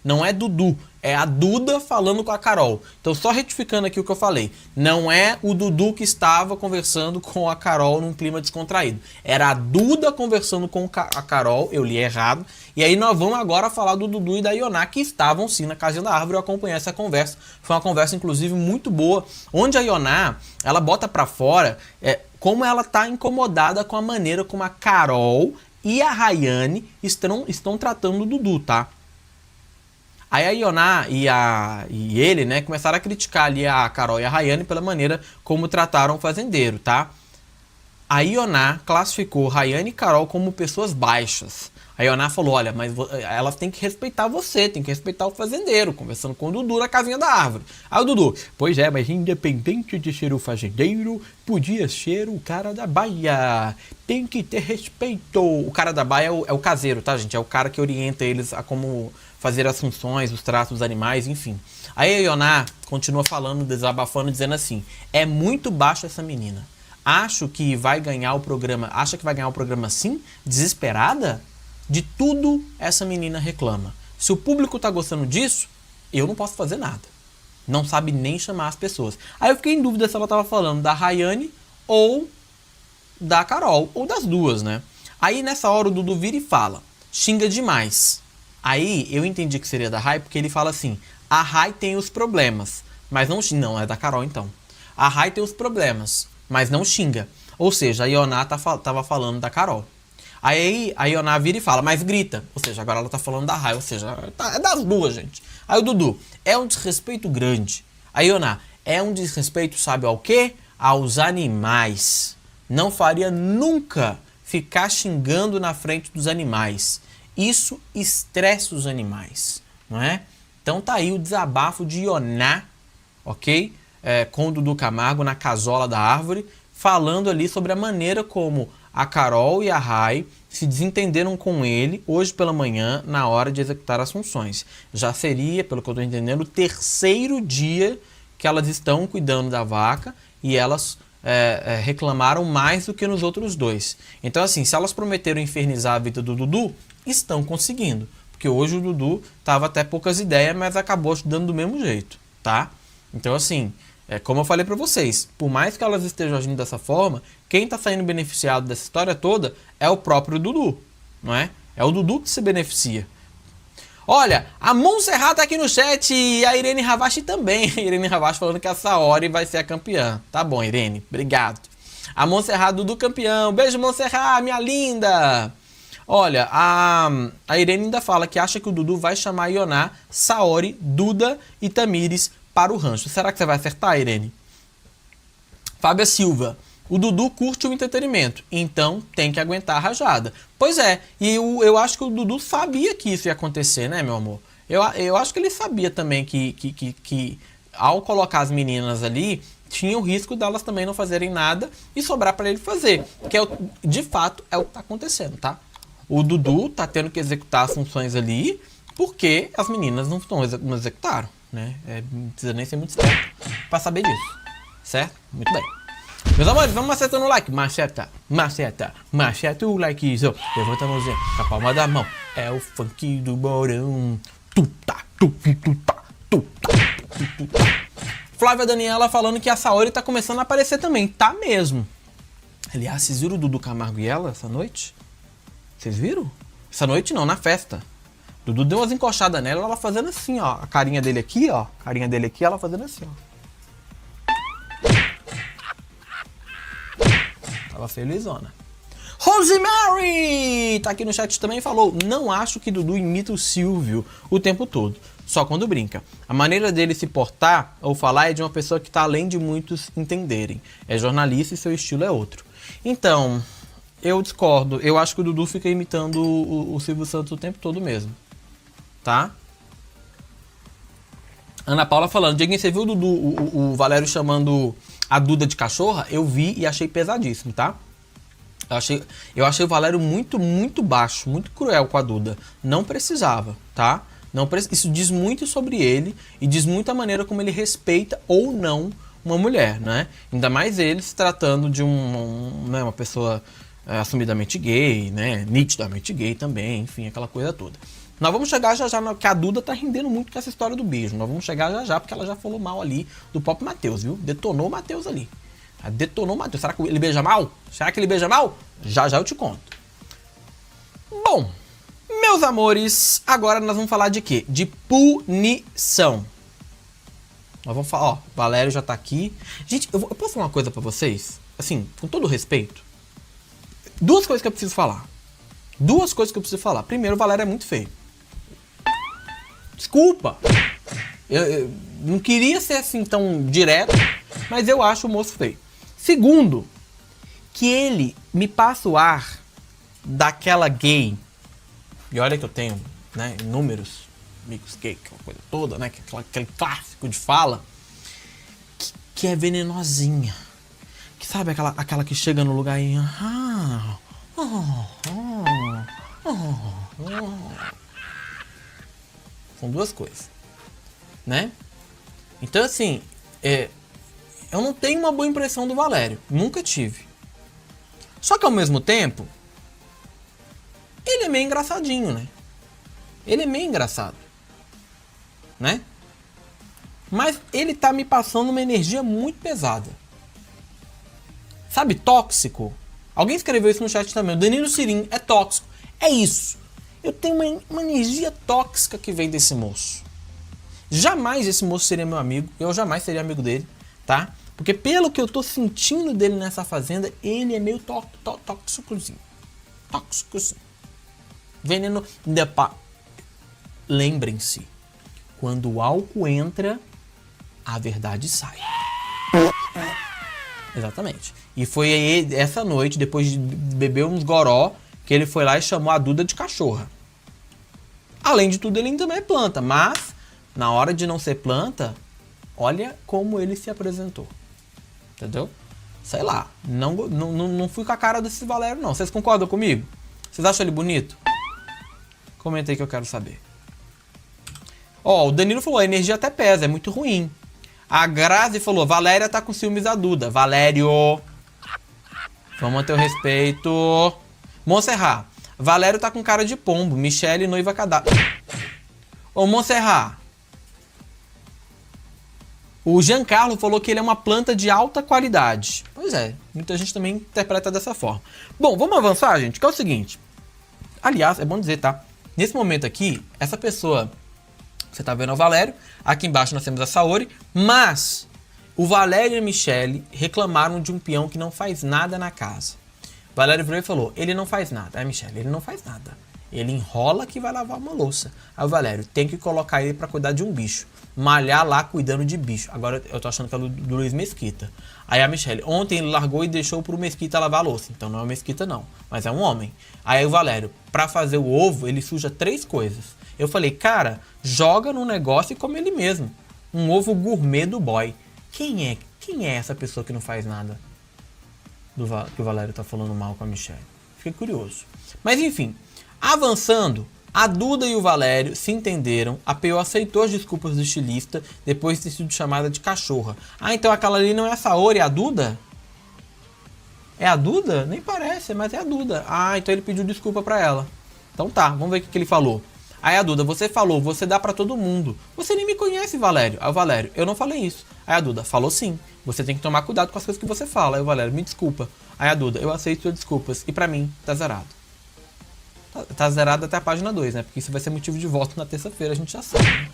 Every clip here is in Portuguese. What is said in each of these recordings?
Não é Dudu, é a Duda falando com a Carol. Então, só retificando aqui o que eu falei. Não é o Dudu que estava conversando com a Carol num clima descontraído. Era a Duda conversando com a Carol, eu li errado. E aí nós vamos agora falar do Dudu e da Ioná, que estavam sim na casinha da árvore. Eu acompanhei essa conversa. Foi uma conversa, inclusive, muito boa. Onde a Ioná, ela bota pra fora como ela tá incomodada com a maneira como a Carol e a Rayane estão tratando o Dudu, tá? Aí a Ioná e ele, né, começaram a criticar ali a Carol e a Rayane pela maneira como trataram o fazendeiro, tá? A Ioná classificou Rayane e Carol como pessoas baixas. A Ioná falou, olha, mas elas têm que respeitar você, tem que respeitar o fazendeiro, conversando com o Dudu na casinha da árvore. Aí o Dudu, pois é, mas independente de ser o fazendeiro, podia ser o cara da baia. Tem que ter respeito. O cara da baia é o caseiro, tá, gente? É o cara que orienta eles a como fazer as funções, os tratos dos animais, enfim. Aí a Ioná continua falando, desabafando, dizendo assim, é muito baixa essa menina. Acha que vai ganhar o programa sim? Desesperada? De tudo essa menina reclama. Se o público tá gostando disso, eu não posso fazer nada. Não sabe nem chamar as pessoas. Aí eu fiquei em dúvida se ela tava falando da Rayane ou da Carol, ou das duas, né? Aí nessa hora o Dudu vira e fala, xinga demais. Aí eu entendi que seria da Ray, porque ele fala assim, a Ray tem os problemas, mas não xinga. Não, é da Carol então. A Ray tem os problemas, mas não xinga. Ou seja, a Ioná tava falando da Carol. Aí a Ioná vira e fala, mas grita. Ou seja, agora ela tá falando da Ray, ou seja, é das duas, gente. Aí o Dudu, é um desrespeito grande. A Ioná, é um desrespeito, sabe ao quê? Aos animais. Não faria nunca ficar xingando na frente dos animais. Isso estressa os animais, não é? Então tá aí o desabafo de Ioná, ok? Com o Dudu Camargo na casola da árvore, falando ali sobre a maneira como a Carol e a Ray se desentenderam com ele hoje pela manhã na hora de executar as funções. Já seria, pelo que eu estou entendendo, o terceiro dia que elas estão cuidando da vaca e elas reclamaram mais do que nos outros dois. Então assim, se elas prometeram infernizar a vida do Dudu, estão conseguindo. Porque hoje o Dudu tava até poucas ideias, mas acabou dando do mesmo jeito, tá? Então assim, como eu falei para vocês, por mais que elas estejam agindo dessa forma, quem está saindo beneficiado dessa história toda é o próprio Dudu, não é? É o Dudu que se beneficia. Olha, a Montserrat tá aqui no chat e a Irene Ravache também. A Irene Ravache falando que a Saori vai ser a campeã. Tá bom, Irene, obrigado. A Montserrat, Dudu campeão. Beijo, Montserrat, minha linda. Olha, a Irene ainda fala que acha que o Dudu vai chamar Ioná, Saori, Duda e Tamires para o rancho. Será que você vai acertar, Irene? Fábia Silva. O Dudu curte o entretenimento, então tem que aguentar a rajada. Pois é, e eu acho que o Dudu sabia que isso ia acontecer, né, meu amor? Eu acho que ele sabia também que ao colocar as meninas ali, tinha o risco delas também não fazerem nada e sobrar para ele fazer. Que de fato é o que está acontecendo, tá? O Dudu tá tendo que executar as funções ali porque as meninas não executaram, né? Não precisa nem ser muito esperto para saber disso, certo? Muito bem. Meus amores, vamos acertando o like. Macheta o likezão. Levanta a mãozinha com a palma da mão. É o funk do Borão. Flávia Daniela falando que a Saori tá começando a aparecer também. Tá mesmo. Aliás, vocês viram o Dudu Camargo e ela essa noite? Vocês viram? Essa noite não, na festa. Dudu deu umas encoxadas nela, ela fazendo assim, ó. A carinha dele aqui, ó. A carinha dele aqui, ela fazendo assim, ó. Tava felizona. Rosemary! Tá aqui no chat também e falou, não acho que Dudu imita o Silvio o tempo todo, só quando brinca. A maneira dele se portar ou falar é de uma pessoa que tá além de muitos entenderem. É jornalista e seu estilo é outro. Então, eu discordo. Eu acho que o Dudu fica imitando o Silvio Santos o tempo todo mesmo. Tá? Ana Paula falando, Dieguinho, você viu o Dudu, o Valério chamando a Duda de cachorra? Eu vi e achei pesadíssimo, tá? Eu achei o Valério muito, muito baixo, muito cruel com a Duda. Não precisava, tá? Isso diz muito sobre ele e diz muito a maneira como ele respeita ou não uma mulher, né? Ainda mais ele se tratando de uma pessoa assumidamente gay, né? Nitidamente gay também, enfim, aquela coisa toda. Nós vamos chegar já já, que a Duda tá rendendo muito com essa história do beijo. Nós vamos chegar já já, porque ela já falou mal ali do próprio Matheus, viu? Detonou o Matheus ali. Detonou o Matheus. Será que ele beija mal? Será que ele beija mal? Já já eu te conto. Bom, meus amores, agora nós vamos falar de quê? De punição. Nós vamos falar, ó, Valério já tá aqui. Gente, eu posso falar uma coisa pra vocês? Assim, com todo respeito. Duas coisas que eu preciso falar. Primeiro, o Valério é muito feio. Desculpa. Eu não queria ser assim tão direto, mas eu acho o moço feio. Segundo, que ele me passa o ar daquela gay. E olha que eu tenho, né, inúmeros amigos gay, aquela coisa toda, né, aquele clássico de fala, que é venenosinha. Que sabe aquela que chega no lugar e... São duas coisas, né? Então, assim, eu não tenho uma boa impressão do Valério. Nunca tive. Só que, ao mesmo tempo, ele é meio engraçadinho, né? Ele é meio engraçado, né? Mas ele tá me passando uma energia muito pesada. Sabe, tóxico? Alguém escreveu isso no chat também. O Danilo Sirim é tóxico. É isso. Eu tenho uma energia tóxica que vem desse moço. Jamais esse moço seria meu amigo. Eu jamais seria amigo dele, tá? Porque pelo que eu tô sentindo dele nessa fazenda, ele é meio tóxicozinho. Tóxicozinho. Veneno. Lembrem-se, quando o álcool entra, a verdade sai. Exatamente. E foi aí, essa noite, depois de beber uns goró, que ele foi lá e chamou a Duda de cachorra. Além de tudo, ele também é planta. Mas, na hora de não ser planta, olha como ele se apresentou. Entendeu? Sei lá. Não fui com a cara desse Valério, não. Vocês concordam comigo? Vocês acham ele bonito? Comenta aí que eu quero saber. Ó, o Danilo falou, a energia até pesa, é muito ruim. A Grazi falou, Valéria tá com ciúmes da Duda. Valério, vamos manter o respeito. Montserrat, Valério tá com cara de pombo. Michele, noiva cadáver. Ô, Montserrat, o Giancarlo falou que ele é uma planta de alta qualidade. Pois é, muita gente também interpreta dessa forma. Bom, vamos avançar, gente, que é o seguinte. Aliás, é bom dizer, tá? Nesse momento aqui, essa pessoa... Você tá vendo o Valério, aqui embaixo nós temos a Saori, mas o Valério e a Michele reclamaram de um peão que não faz nada na casa. O Valério virou e falou, ele não faz nada. Aí, Michele, ele não faz nada. Ele enrola que vai lavar uma louça. Aí o Valério, tem que colocar ele pra cuidar de um bicho. Malhar lá cuidando de bicho. Agora eu tô achando que é do Luiz Mesquita. Aí a Michele, ontem ele largou e deixou pro Mesquita lavar a louça. Então não é o Mesquita não, mas é um homem. Aí o Valério, pra fazer o ovo, ele suja 3 coisas. Eu falei, cara, joga no negócio e come ele mesmo. Um ovo gourmet do boy. Quem é essa pessoa que não faz nada? Que o Valério tá falando mal com a Michele. Fiquei curioso. Mas enfim, avançando, a Duda e o Valério se entenderam. A PO aceitou as desculpas do estilista depois de ter sido chamada de cachorra. Ah, então aquela ali não é a Saori, é a Duda? É a Duda? Nem parece, mas é a Duda. Ah, então ele pediu desculpa pra ela. Então tá, vamos ver o que ele falou. Aí a Duda, você falou, você dá pra todo mundo. Você nem me conhece, Valério. Aí o Valério, eu não falei isso. Aí a Duda, falou sim. Você tem que tomar cuidado com as coisas que você fala. Aí o Valério, me desculpa. Aí a Duda, eu aceito suas desculpas. E pra mim, tá zerado. Tá zerado até a página 2, né? Porque isso vai ser motivo de voto na terça-feira, a gente já sabe. Né?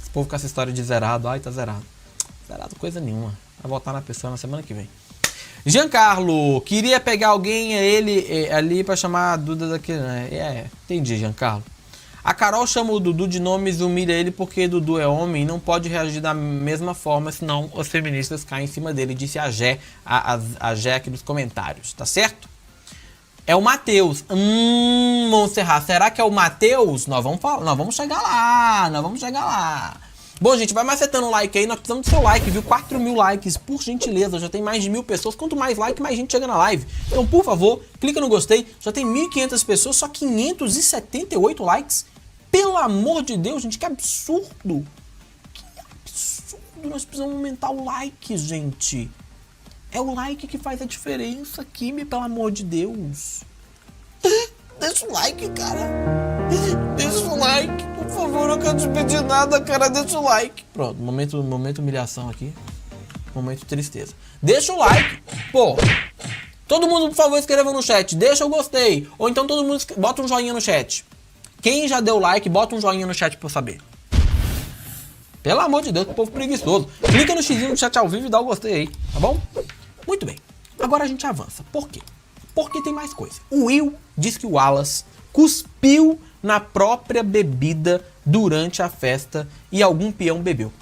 Esse povo com essa história de zerado, ai, tá zerado. Zerado coisa nenhuma. Vai voltar na pessoa na semana que vem. Giancarlo, queria pegar alguém ali pra chamar a Duda daquele... Entendi, Giancarlo. A Carol chama o Dudu de nomes e humilha ele porque Dudu é homem e não pode reagir da mesma forma, senão os feministas caem em cima dele, disse a Gé, a Gé aqui nos comentários, tá certo? É o Matheus. Montserrat, será que é o Matheus? Nós vamos chegar lá, Bom, gente, vai macetando o like aí, nós precisamos do seu like, viu? 4.000 likes, por gentileza, já tem mais de 1.000 pessoas. Quanto mais like, mais gente chega na live. Então, por favor, clica no gostei, já tem 1.500 pessoas, só 578 likes. Pelo amor de Deus, gente, que absurdo. Que absurdo, nós precisamos aumentar o like, gente. É o like que faz a diferença aqui, pelo amor de Deus. Deixa o like, cara. Deixa o like. Por favor, eu não quero te pedir nada, cara. Deixa o like. Pronto, momento humilhação aqui. Momento tristeza. Deixa o like. Pô. Todo mundo, por favor, escreva no chat. Deixa o gostei. Ou então todo mundo bota um joinha no chat. Quem já deu like, bota um joinha no chat pra eu saber. Pelo amor de Deus, que povo preguiçoso. Clica no xizinho no chat ao vivo e dá o gostei aí, tá bom? Muito bem. Agora a gente avança. Por quê? Porque tem mais coisa. O Will diz que o Wallace cuspiu na própria bebida durante a festa e algum peão bebeu.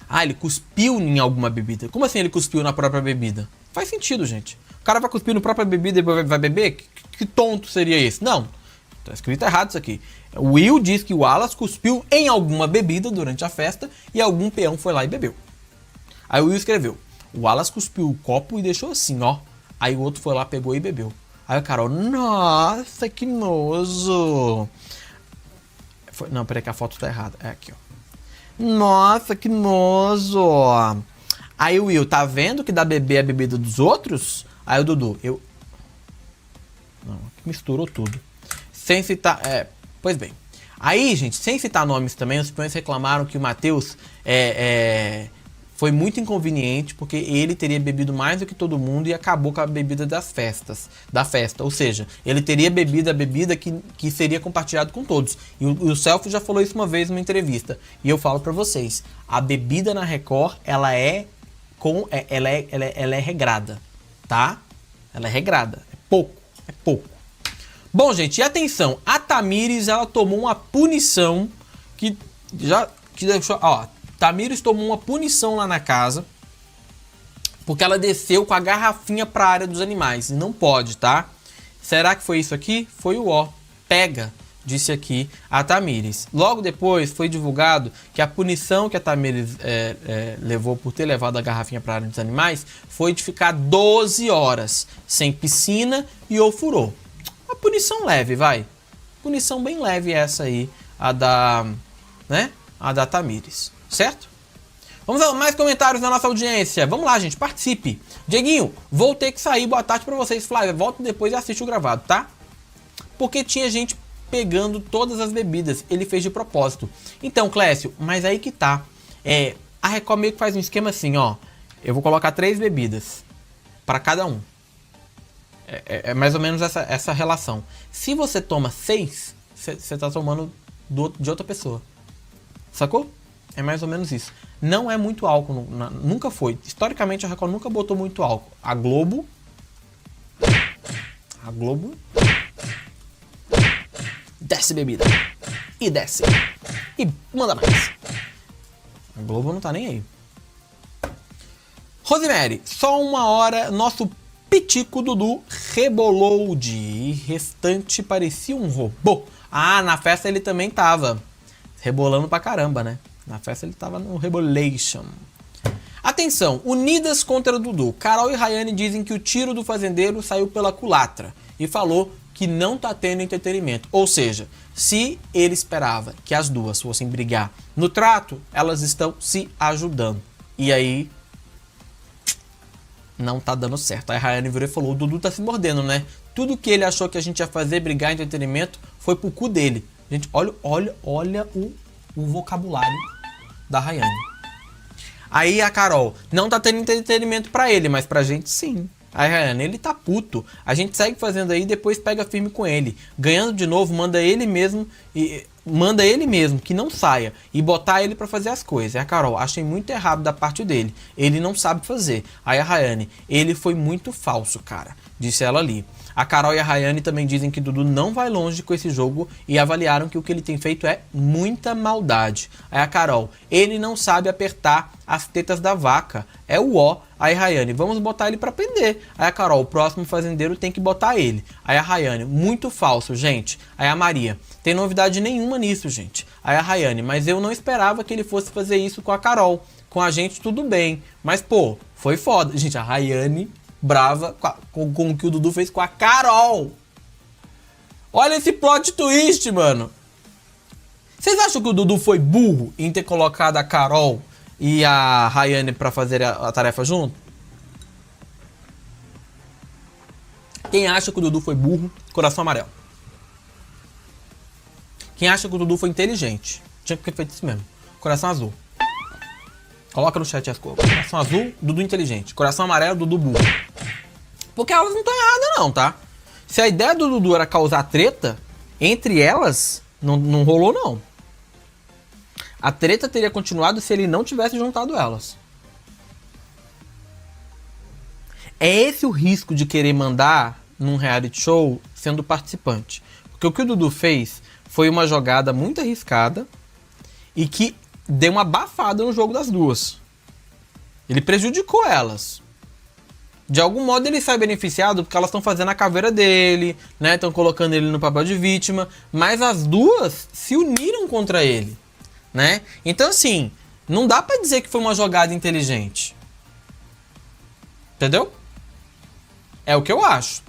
Ah, ele cuspiu em alguma bebida. Como assim ele cuspiu na própria bebida? Faz sentido, gente. O cara vai cuspir na própria bebida e vai beber? Que tonto seria esse? Não. Tá escrito errado isso aqui. O Will diz que o Wallace cuspiu em alguma bebida durante a festa e algum peão foi lá e bebeu. Aí o Will escreveu: o Wallace cuspiu o copo e deixou assim, ó. Aí o outro foi lá, pegou e bebeu. Aí o Carol, nossa, que nojo. Não, peraí que a foto tá errada. É aqui, ó. Nossa, que nojo. Aí o Will, tá vendo que dá beber a bebida dos outros? Aí o Dudu, Não, misturou tudo. Sem citar... pois bem. Aí, gente, sem citar nomes também, os peões reclamaram que o Matheus foi muito inconveniente, porque ele teria bebido mais do que todo mundo e acabou com a bebida da festa. Ou seja, ele teria bebido a bebida que seria compartilhado com todos. E o Selfie já falou isso uma vez numa entrevista. E eu falo pra vocês, a bebida na Record, ela é regrada, tá? Ela é regrada. É pouco. Bom, gente, e atenção, a Tamires, ela tomou uma punição que deixou, ó, Tamires tomou uma punição lá na casa, porque ela desceu com a garrafinha para a área dos animais, e não pode, tá? Será que foi isso aqui? Foi o ó, pega, disse aqui a Tamires. Logo depois foi divulgado que a punição que a Tamires levou por ter levado a garrafinha para a área dos animais foi de ficar 12 horas sem piscina e ofurô. Uma punição leve, vai. Punição bem leve essa aí, a da Tamires, certo? Vamos a mais comentários da nossa audiência. Vamos lá, gente, participe. Dieguinho, vou ter que sair. Boa tarde pra vocês. Flávia, volta depois e assiste o gravado, tá? Porque tinha gente pegando todas as bebidas. Ele fez de propósito. Então, Clécio, mas aí que tá. A Record meio que faz um esquema assim, ó. Eu vou colocar 3 bebidas para cada um. É mais ou menos essa relação. Se você toma 6, você tá tomando de outra pessoa. Sacou? É mais ou menos isso. Não é muito álcool, nunca foi. Historicamente a Record nunca botou muito álcool. A Globo desce bebida. E desce. E manda mais. A Globo não tá nem aí. Rosemary, só uma hora, nosso Pitico Dudu rebolou de restante parecia um robô. Ah, na festa ele também tava rebolando pra caramba, né? Na festa ele tava no Rebolation. Atenção, unidas contra Dudu. Carol e Rayane dizem que o tiro do fazendeiro saiu pela culatra e falou que não tá tendo entretenimento. Ou seja, se ele esperava que as duas fossem brigar no trato, elas estão se ajudando. E aí não tá dando certo. Aí a Rayane virou e falou, o Dudu tá se mordendo, né? Tudo que ele achou que a gente ia fazer, brigar em entretenimento, foi pro cu dele. Gente, olha o vocabulário da Rayane. Aí a Carol, não tá tendo entretenimento pra ele, mas pra gente sim. Aí Rayane, ele tá puto. A gente segue fazendo aí, depois pega firme com ele. Ganhando de novo, manda ele mesmo que não saia e botar ele pra fazer as coisas. Aí a Carol, achei muito errado da parte dele. Ele não sabe fazer. Aí a Rayane, ele foi muito falso, cara. Disse ela ali. A Carol e a Rayane também dizem que Dudu não vai longe com esse jogo e avaliaram que o que ele tem feito é muita maldade. Aí a Carol, ele não sabe apertar as tetas da vaca. É o ó. Aí a Rayane, vamos botar ele pra prender. Aí a Carol, o próximo fazendeiro tem que botar ele. Aí a Rayane, muito falso, gente. Aí a Maria, tem novidade nenhuma nisso, gente. Aí a Rayane, mas eu não esperava que ele fosse fazer isso com a Carol. Com a gente tudo bem. Mas pô, foi foda. Gente, a Rayane brava com o que o Dudu fez com a Carol. Olha esse plot twist, mano. Vocês acham que o Dudu foi burro em ter colocado a Carol e a Rayane pra fazer a tarefa junto? Quem acha que o Dudu foi burro, coração amarelo. Quem acha que o Dudu foi inteligente, tinha que ter feito isso mesmo. Coração azul. Coloca no chat as cores. Coração azul, Dudu inteligente. Coração amarelo, Dudu burro. Porque elas não estão erradas não, tá? Se a ideia do Dudu era causar treta, entre elas, não rolou não. A treta teria continuado se ele não tivesse juntado elas. É esse o risco de querer mandar num reality show sendo participante. Porque o que o Dudu fez foi uma jogada muito arriscada e que deu uma abafada no jogo das duas. Ele prejudicou elas. De algum modo ele sai beneficiado porque elas estão fazendo a caveira dele, né? Estão colocando ele no papel de vítima, mas as duas se uniram contra ele, né? Então assim, não dá pra dizer que foi uma jogada inteligente. Entendeu? É o que eu acho.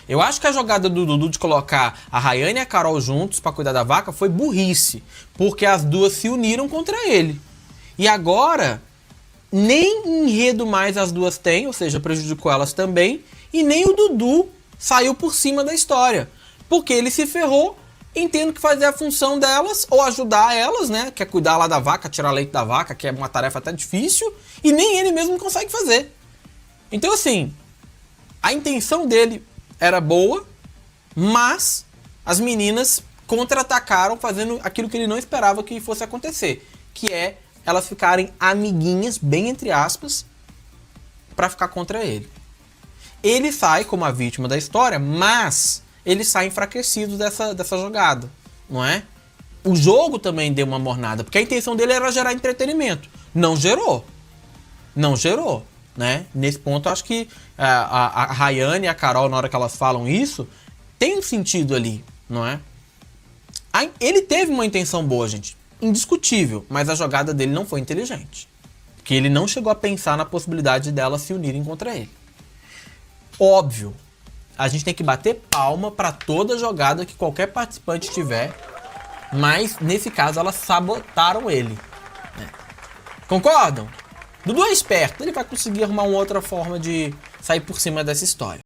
Eu acho que a jogada do Dudu de colocar a Rayane e a Carol juntos pra cuidar da vaca foi burrice, porque as duas se uniram contra ele. E agora, nem enredo mais as duas têm, ou seja, prejudicou elas também, e nem o Dudu saiu por cima da história, porque ele se ferrou em tendo que fazer a função delas, ou ajudar elas, né, que é cuidar lá da vaca, tirar leite da vaca, que é uma tarefa até difícil, e nem ele mesmo consegue fazer. Então assim, a intenção dele era boa, mas as meninas contra-atacaram fazendo aquilo que ele não esperava que fosse acontecer, que é elas ficarem amiguinhas, bem entre aspas, pra ficar contra ele. Ele sai como a vítima da história, mas ele sai enfraquecido dessa jogada, não é? O jogo também deu uma mornada, porque a intenção dele era gerar entretenimento. Não gerou. Não gerou, né? Nesse ponto, eu acho que a Rayane e a Carol, na hora que elas falam isso, tem um sentido ali, não é? Ele teve uma intenção boa, gente. Indiscutível, mas a jogada dele não foi inteligente. Porque ele não chegou a pensar na possibilidade delas se unirem contra ele. Óbvio, a gente tem que bater palma para toda jogada que qualquer participante tiver, mas nesse caso elas sabotaram ele, né? Concordam? Dudu é esperto, ele vai conseguir arrumar uma outra forma de sair por cima dessa história.